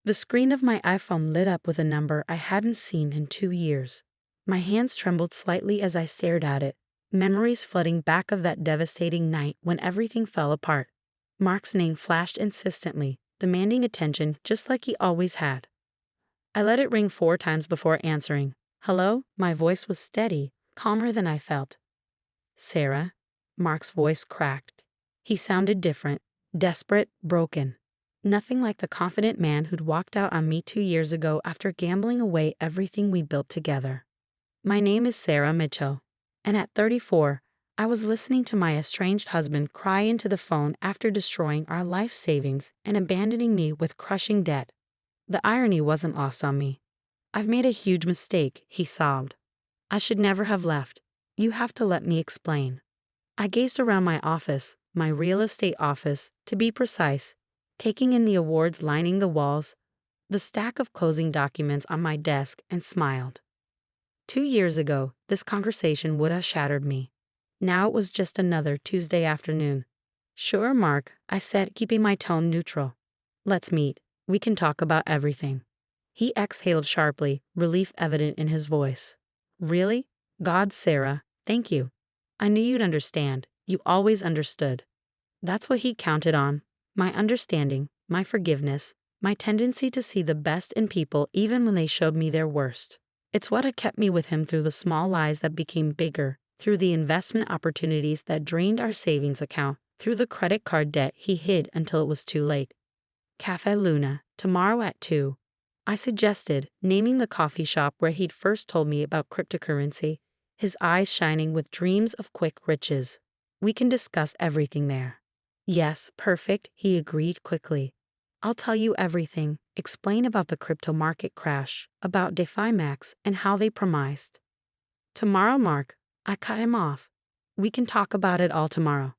The screen of my iPhone lit up with a number I hadn't seen in 2 years. My hands trembled slightly as I stared at it, memories flooding back of that devastating night when everything fell apart. Mark's name flashed insistently, demanding attention just like he always had. I let it ring 4 times before answering. Hello? My voice was steady, calmer than I felt. Sarah? Mark's voice cracked. He sounded different, desperate, broken. Nothing like the confident man who'd walked out on me 2 years ago after gambling away everything we built together. My name is Sarah Mitchell, and at 34, I was listening to my estranged husband cry into the phone after destroying our life savings and abandoning me with crushing debt. The irony wasn't lost on me. I've made a huge mistake, he sobbed. I should never have left. You have to let me explain. I gazed around my office, my real estate office, to be precise, taking in the awards lining the walls, the stack of closing documents on my desk, and smiled. 2 years ago, this conversation would have shattered me. Now it was just another Tuesday afternoon. Sure, Mark, I said, keeping my tone neutral. Let's meet. We can talk about everything. He exhaled sharply, relief evident in his voice. Really? God, Sarah, thank you. I knew you'd understand. You always understood. That's what he counted on. My understanding, my forgiveness, my tendency to see the best in people even when they showed me their worst. It's what had kept me with him through the small lies that became bigger, through the investment opportunities that drained our savings account, through the credit card debt he hid until it was too late. Cafe Luna, tomorrow at 2. I suggested, naming the coffee shop where he'd first told me about cryptocurrency, his eyes shining with dreams of quick riches. We can discuss everything there. Yes, perfect, he agreed quickly. I'll tell you everything, explain about the crypto market crash, about DeFiMax and how they promised. Tomorrow, Mark, I cut him off. We can talk about it all tomorrow.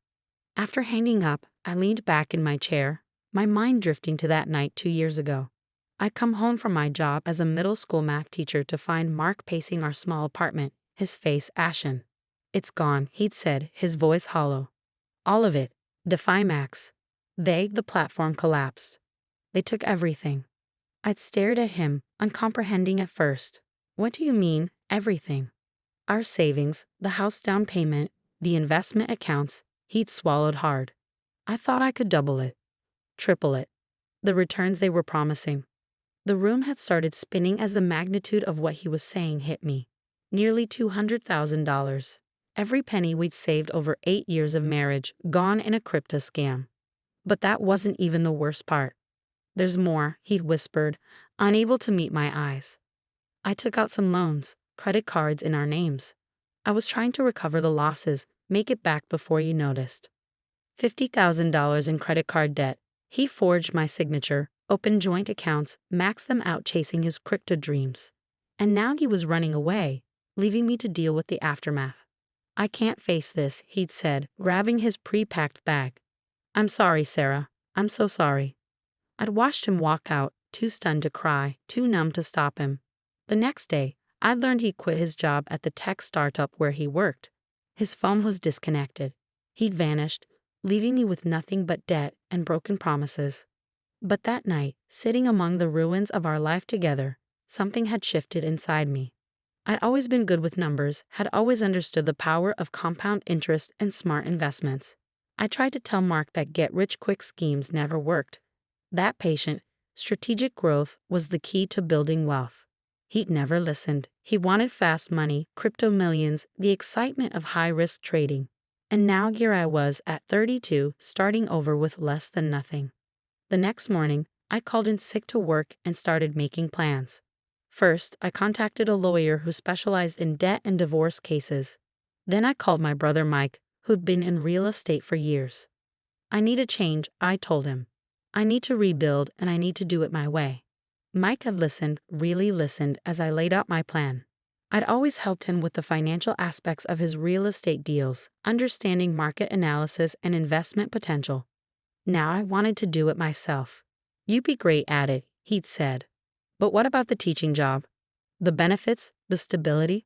After hanging up, I leaned back in my chair, my mind drifting to that night 2 years ago. I'd come home from my job as a middle school math teacher to find Mark pacing our small apartment, his face ashen. It's gone, he'd said, his voice hollow. All of it. DeFiMax. The platform collapsed. They took everything. I'd stared at him, uncomprehending at first. What do you mean, everything? Our savings, the house down payment, the investment accounts, he'd swallowed hard. I thought I could double it, triple it. The returns they were promising. The room had started spinning as the magnitude of what he was saying hit me. Nearly $200,000. Every penny we'd saved over 8 years of marriage, gone in a crypto scam. But that wasn't even the worst part. There's more, he'd whispered, unable to meet my eyes. I took out some loans, credit cards in our names. I was trying to recover the losses, make it back before you noticed. $50,000 in credit card debt. He forged my signature, opened joint accounts, maxed them out chasing his crypto dreams. And now he was running away, leaving me to deal with the aftermath. I can't face this, he'd said, grabbing his pre-packed bag. I'm sorry, Sarah. I'm so sorry. I'd watched him walk out, too stunned to cry, too numb to stop him. The next day, I'd learned he quit his job at the tech startup where he worked. His phone was disconnected. He'd vanished, leaving me with nothing but debt and broken promises. But that night, sitting among the ruins of our life together, something had shifted inside me. I'd always been good with numbers, had always understood the power of compound interest and smart investments. I tried to tell Mark that get-rich-quick schemes never worked. That patient, strategic growth was the key to building wealth. He'd never listened. He wanted fast money, crypto millions, the excitement of high-risk trading. And now here I was at 32, starting over with less than nothing. The next morning, I called in sick to work and started making plans. First, I contacted a lawyer who specialized in debt and divorce cases. Then I called my brother Mike, who'd been in real estate for years. I need a change, I told him. I need to rebuild, and I need to do it my way. Mike had listened, really listened, as I laid out my plan. I'd always helped him with the financial aspects of his real estate deals, understanding market analysis and investment potential. Now I wanted to do it myself. You'd be great at it, he'd said. But what about the teaching job? The benefits, the stability?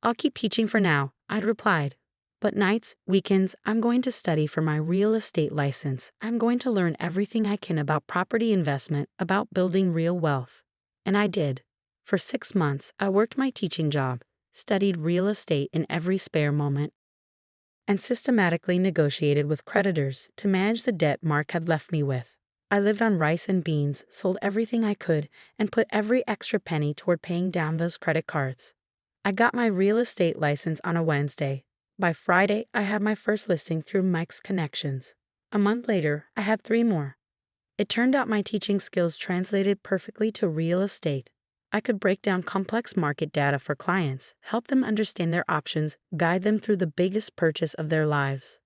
I'll keep teaching for now, I'd replied. But nights, weekends, I'm going to study for my real estate license. I'm going to learn everything I can about property investment, about building real wealth. And I did. For 6 months, I worked my teaching job, studied real estate in every spare moment, and systematically negotiated with creditors to manage the debt Mark had left me with. I lived on rice and beans, sold everything I could, and put every extra penny toward paying down those credit cards. I got my real estate license on a Wednesday. By Friday, I had my first listing through Mike's connections. A month later, I had 3 more. It turned out my teaching skills translated perfectly to real estate. I could break down complex market data for clients, help them understand their options, guide them through the biggest purchase of their lives.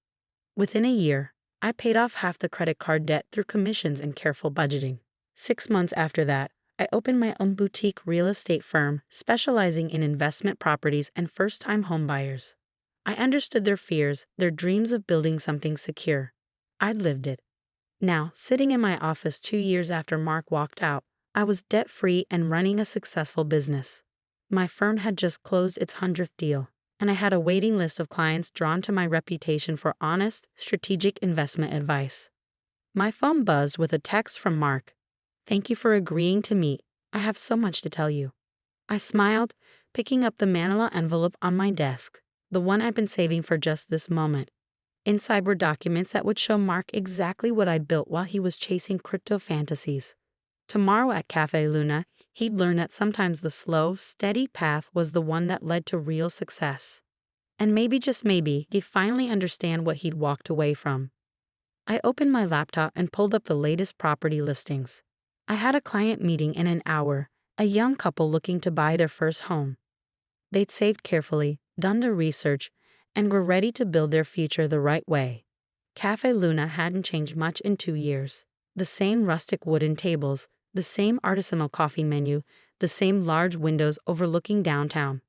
Within a year, I paid off half the credit card debt through commissions and careful budgeting. 6 months after that, I opened my own boutique real estate firm specializing in investment properties and first-time homebuyers. I understood their fears, their dreams of building something secure. I'd lived it. Now, sitting in my office 2 years after Mark walked out, I was debt-free and running a successful business. My firm had just closed its 100th deal, and I had a waiting list of clients drawn to my reputation for honest, strategic investment advice. My phone buzzed with a text from Mark. "Thank you for agreeing to meet. I have so much to tell you." I smiled, picking up the manila envelope on my desk, the one I'd been saving for just this moment. Inside were documents that would show Mark exactly what I'd built while he was chasing crypto fantasies. Tomorrow at Cafe Luna, he'd learn that sometimes the slow, steady path was the one that led to real success. And maybe, just maybe, he'd finally understand what he'd walked away from. I opened my laptop and pulled up the latest property listings. I had a client meeting in an hour, a young couple looking to buy their first home. They'd saved carefully, done their research, and were ready to build their future the right way. Cafe Luna hadn't changed much in 2 years. The same rustic wooden tables, the same artisanal coffee menu, the same large windows overlooking downtown.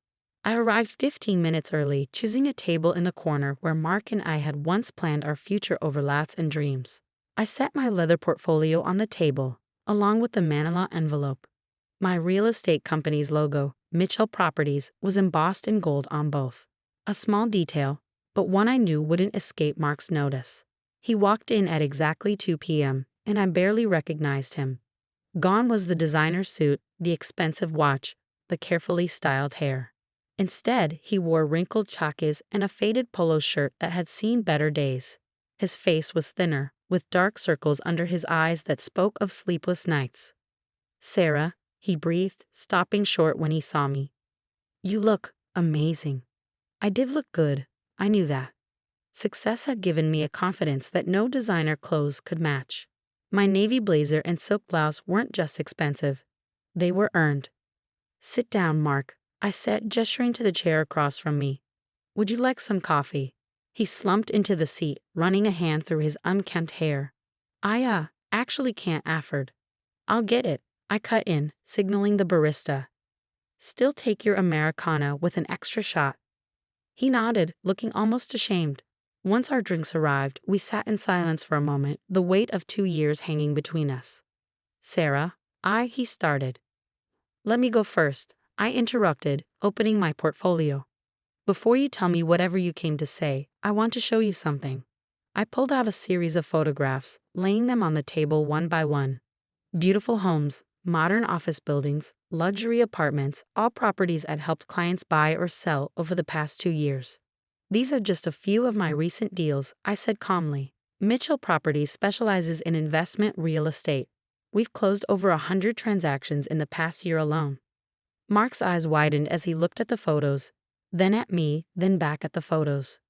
I arrived 15 minutes early, choosing a table in the corner where Mark and I had once planned our future overlaps and dreams. I set my leather portfolio on the table, along with the manila envelope. My real estate company's logo, Mitchell Properties, was embossed in gold on both. A small detail, but one I knew wouldn't escape Mark's notice. He walked in at exactly 2 p.m., and I barely recognized him. Gone was the designer suit, the expensive watch, the carefully styled hair. Instead, he wore wrinkled chakis and a faded polo shirt that had seen better days. His face was thinner, with dark circles under his eyes that spoke of sleepless nights. "Sarah," he breathed, stopping short when he saw me. "You look amazing." I did look good, I knew that. Success had given me a confidence that no designer clothes could match. My navy blazer and silk blouse weren't just expensive. They were earned. "Sit down, Mark," I said, gesturing to the chair across from me. "Would you like some coffee?" He slumped into the seat, running a hand through his unkempt hair. "I actually can't afford." "I'll get it," I cut in, signaling the barista. "Still take your Americano with an extra shot." He nodded, looking almost ashamed. Once our drinks arrived, we sat in silence for a moment, the weight of 2 years hanging between us. "Sarah," he started. "Let me go first," I interrupted, opening my portfolio. "Before you tell me whatever you came to say, I want to show you something." I pulled out a series of photographs, laying them on the table one by one. Beautiful homes, modern office buildings, luxury apartments, all properties I'd helped clients buy or sell over the past 2 years. "These are just a few of my recent deals," I said calmly. "Mitchell Properties specializes in investment real estate. We've closed over 100 transactions in the past year alone." Mark's eyes widened as he looked at the photos, then at me, then back at the photos.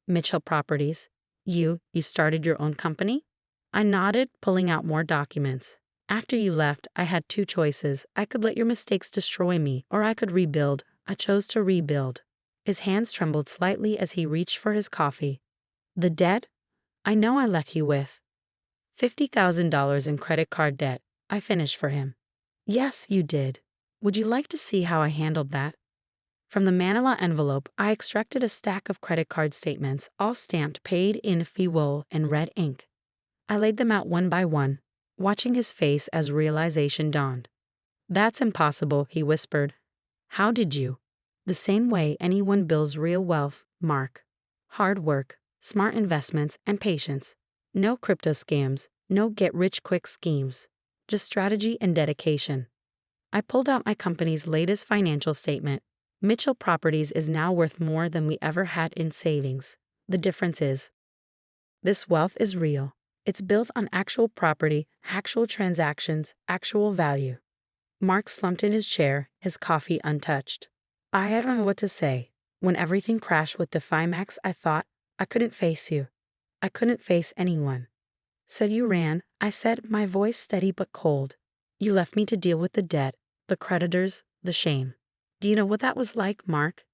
"Mitchell Properties? You started your own company?" I nodded, pulling out more documents. "After you left, I had 2 choices. I could let your mistakes destroy me, or I could rebuild. I chose to rebuild." His hands trembled slightly as he reached for his coffee. "The debt? I know I left you with $50,000 in credit card debt," I finished for him. "Yes, you did. Would you like to see how I handled that?" From the manila envelope, I extracted a stack of credit card statements, all stamped paid in full in red ink. I laid them out one by one, watching his face as realization dawned. "That's impossible," he whispered. "How did you?" "The same way anyone builds real wealth, Mark. hard work, smart investments, and patience. No crypto scams, no get-rich-quick schemes. Just strategy and dedication. I pulled out my company's latest financial statement. Mitchell Properties is now worth more than we ever had in savings. The difference is, this wealth is real. It's built on actual property, actual transactions, actual value. Mark slumped in his chair, his coffee untouched. I don't know what to say. When everything crashed with DefiMax, I thought, I couldn't face you. I couldn't face anyone. So you ran, I said, my voice steady but cold. You left me to deal with the debt, the creditors, the shame. Do you know what that was like, Mark?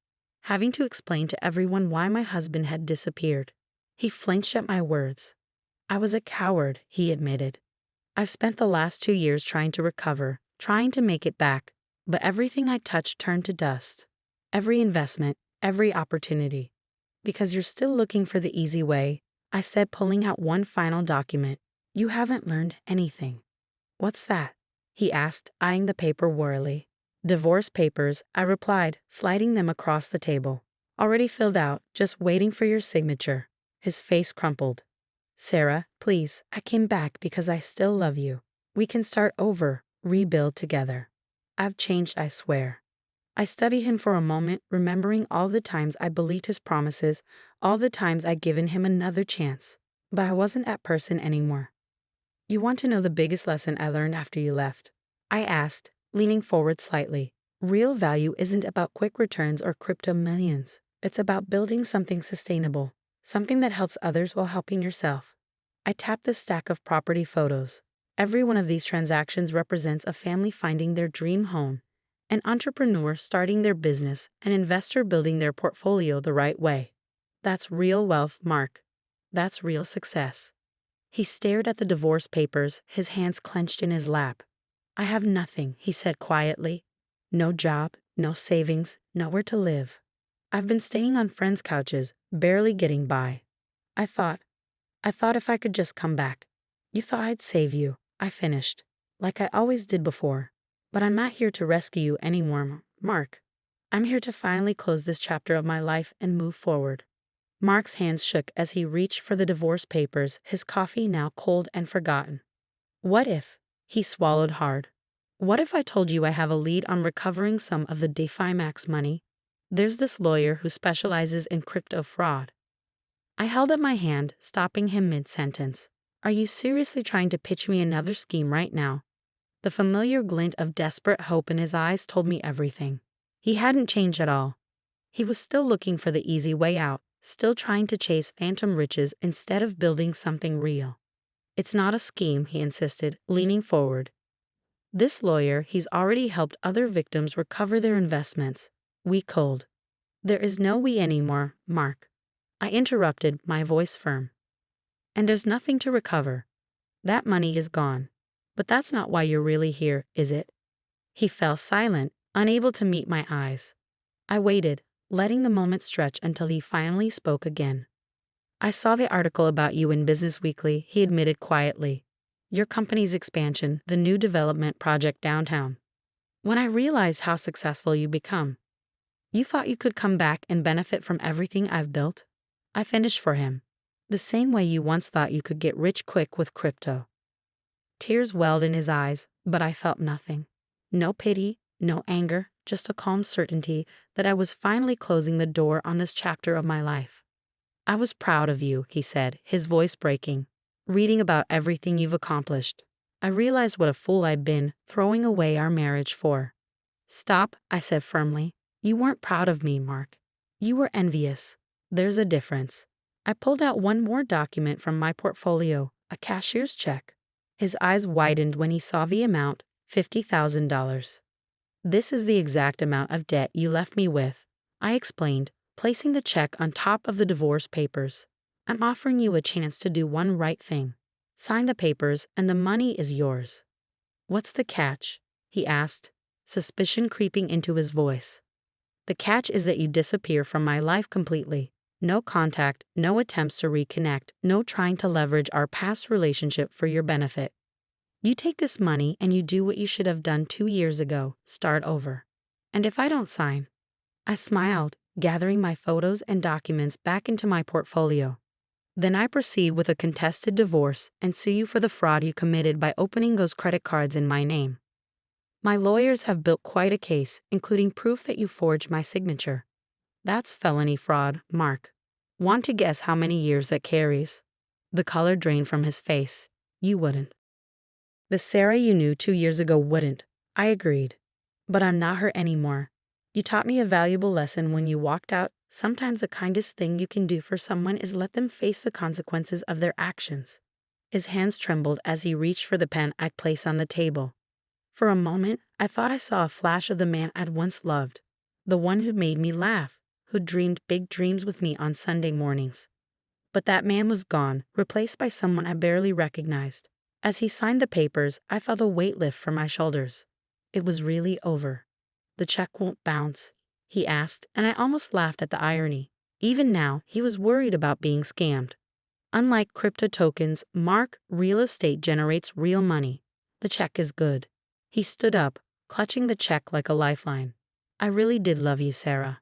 Having to explain to everyone why my husband had disappeared. He flinched at my words. I was a coward, he admitted. I've spent the last 2 years trying to recover, trying to make it back, but everything I touched turned to dust. Every investment, every opportunity. Because you're still looking for the easy way, I said, pulling out one final document. You haven't learned anything. What's that? He asked, eyeing the paper warily. Divorce papers, I replied, sliding them across the table. Already filled out, just waiting for your signature. His face crumpled. Sarah, please, I came back because I still love you. We can start over, rebuild together. I've changed, I swear. I studied him for a moment, remembering all the times I believed his promises, all the times I'd given him another chance. But I wasn't that person anymore. You want to know the biggest lesson I learned after you left? I asked, leaning forward slightly. Real value isn't about quick returns or crypto millions. It's about building something sustainable, something that helps others while helping yourself. I tapped the stack of property photos. Every one of these transactions represents a family finding their dream home, an entrepreneur starting their business, an investor building their portfolio the right way. That's real wealth, Mark. That's real success. He stared at the divorce papers, his hands clenched in his lap. I have nothing, he said quietly. No job, no savings, nowhere to live. I've been staying on friends' couches, barely getting by. I thought if I could just come back. You thought I'd save you, I finished, like I always did before. But I'm not here to rescue you anymore, Mark. I'm here to finally close this chapter of my life and move forward. Mark's hands shook as he reached for the divorce papers, his coffee now cold and forgotten. What if? He swallowed hard. What if I told you I have a lead on recovering some of the DefiMax money? There's this lawyer who specializes in crypto fraud. I held up my hand, stopping him mid-sentence. Are you seriously trying to pitch me another scheme right now? The familiar glint of desperate hope in his eyes told me everything. He hadn't changed at all. He was still looking for the easy way out, still trying to chase phantom riches instead of building something real. It's not a scheme, he insisted, leaning forward. This lawyer, he's already helped other victims recover their investments. We cold. There is no we anymore, Mark. I interrupted, my voice firm. And there's nothing to recover. That money is gone. But that's not why you're really here, is it? He fell silent, unable to meet my eyes. I waited, letting the moment stretch until he finally spoke again. I saw the article about you in Business Weekly, he admitted quietly. Your company's expansion, the new development project downtown. When I realized how successful you've become, you thought you could come back and benefit from everything I've built? I finished for him. The same way you once thought you could get rich quick with crypto. Tears welled in his eyes, but I felt nothing. No pity, no anger, just a calm certainty that I was finally closing the door on this chapter of my life. I was proud of you, he said, his voice breaking. Reading about everything you've accomplished. I realized what a fool I'd been, throwing away our marriage for. Stop, I said firmly. You weren't proud of me, Mark. You were envious. There's a difference. I pulled out one more document from my portfolio, a cashier's check. His eyes widened when he saw the amount, $50,000. This is the exact amount of debt you left me with, I explained, placing the check on top of the divorce papers. I'm offering you a chance to do one right thing. Sign the papers and the money is yours. What's the catch? He asked, suspicion creeping into his voice. The catch is that you disappear from my life completely. No contact, no attempts to reconnect, no trying to leverage our past relationship for your benefit. You take this money and you do what you should have done 2 years ago, start over. And if I don't sign? I smiled, gathering my photos and documents back into my portfolio. Then I proceed with a contested divorce and sue you for the fraud you committed by opening those credit cards in my name. My lawyers have built quite a case, including proof that you forged my signature. That's felony fraud, Mark. Want to guess how many years that carries? The color drained from his face. You wouldn't. The Sarah you knew 2 years ago wouldn't. I agreed. But I'm not her anymore. You taught me a valuable lesson when you walked out. Sometimes the kindest thing you can do for someone is let them face the consequences of their actions. His hands trembled as he reached for the pen I'd placed on the table. For a moment, I thought I saw a flash of the man I'd once loved. The one who'd made me laugh, who'd dreamed big dreams with me on Sunday mornings. But that man was gone, replaced by someone I barely recognized. As he signed the papers, I felt a weight lift from my shoulders. It was really over. The check won't bounce, he asked, and I almost laughed at the irony. Even now, he was worried about being scammed. Unlike crypto tokens, Mark, real estate generates real money. The check is good. He stood up, clutching the check like a lifeline. I really did love you, Sarah.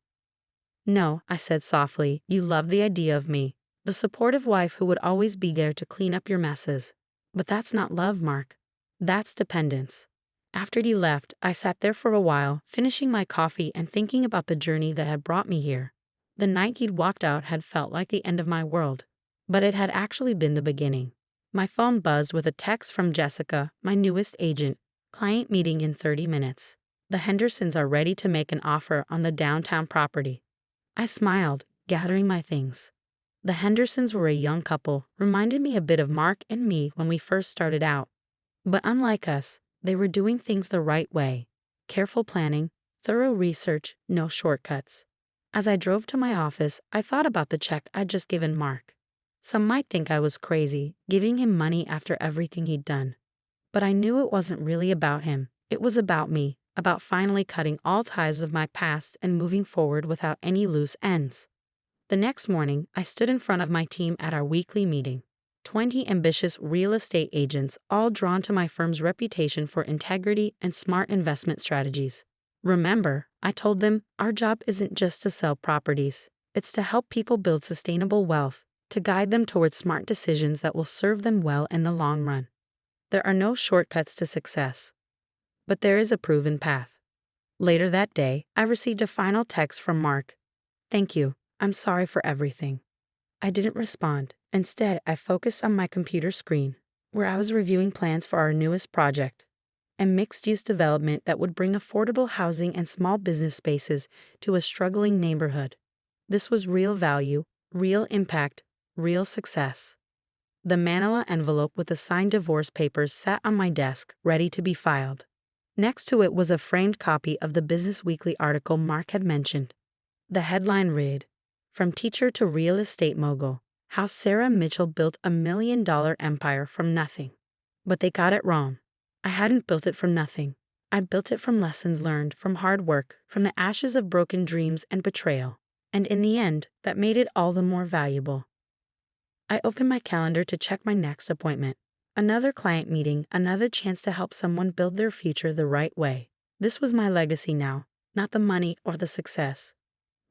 No, I said softly, you loved the idea of me, the supportive wife who would always be there to clean up your messes. But that's not love, Mark. That's dependence. After he left, I sat there for a while, finishing my coffee and thinking about the journey that had brought me here. The night he'd walked out had felt like the end of my world, but it had actually been the beginning. My phone buzzed with a text from Jessica, my newest agent. Client meeting in 30 minutes. The Hendersons are ready to make an offer on the downtown property. I smiled, gathering my things. The Hendersons were a young couple, reminded me a bit of Mark and me when we first started out. But unlike us, they were doing things the right way. Careful planning, thorough research, no shortcuts. As I drove to my office, I thought about the check I'd just given Mark. Some might think I was crazy, giving him money after everything he'd done. But I knew it wasn't really about him. It was about me, about finally cutting all ties with my past and moving forward without any loose ends. The next morning, I stood in front of my team at our weekly meeting. 20 ambitious real estate agents, all drawn to my firm's reputation for integrity and smart investment strategies. Remember, I told them, our job isn't just to sell properties. It's to help people build sustainable wealth, to guide them towards smart decisions that will serve them well in the long run. There are no shortcuts to success, but there is a proven path. Later that day, I received a final text from Mark. Thank you. I'm sorry for everything. I didn't respond. Instead, I focused on my computer screen, where I was reviewing plans for our newest project, a mixed-use development that would bring affordable housing and small business spaces to a struggling neighborhood. This was real value, real impact, real success. The manila envelope with the signed divorce papers sat on my desk, ready to be filed. Next to it was a framed copy of the Business Weekly article Mark had mentioned. The headline read, "From Teacher to Real Estate Mogul, How Sarah Mitchell Built a $1 Million Empire from Nothing." But they got it wrong. I hadn't built it from nothing. I'd built it from lessons learned, from hard work, from the ashes of broken dreams and betrayal. And in the end, that made it all the more valuable. I opened my calendar to check my next appointment. Another client meeting, another chance to help someone build their future the right way. This was my legacy now, not the money or the success,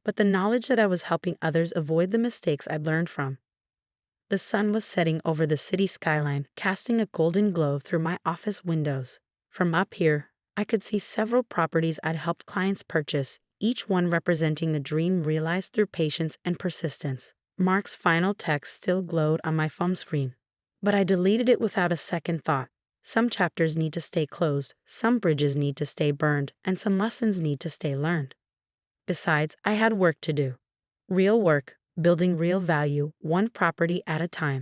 but the knowledge that I was helping others avoid the mistakes I'd learned from. The sun was setting over the city skyline, casting a golden glow through my office windows. From up here, I could see several properties I'd helped clients purchase, each one representing a dream realized through patience and persistence. Mark's final text still glowed on my phone screen, but I deleted it without a second thought. Some chapters need to stay closed, some bridges need to stay burned, and some lessons need to stay learned. Besides, I had work to do. Real work, building real value, one property at a time.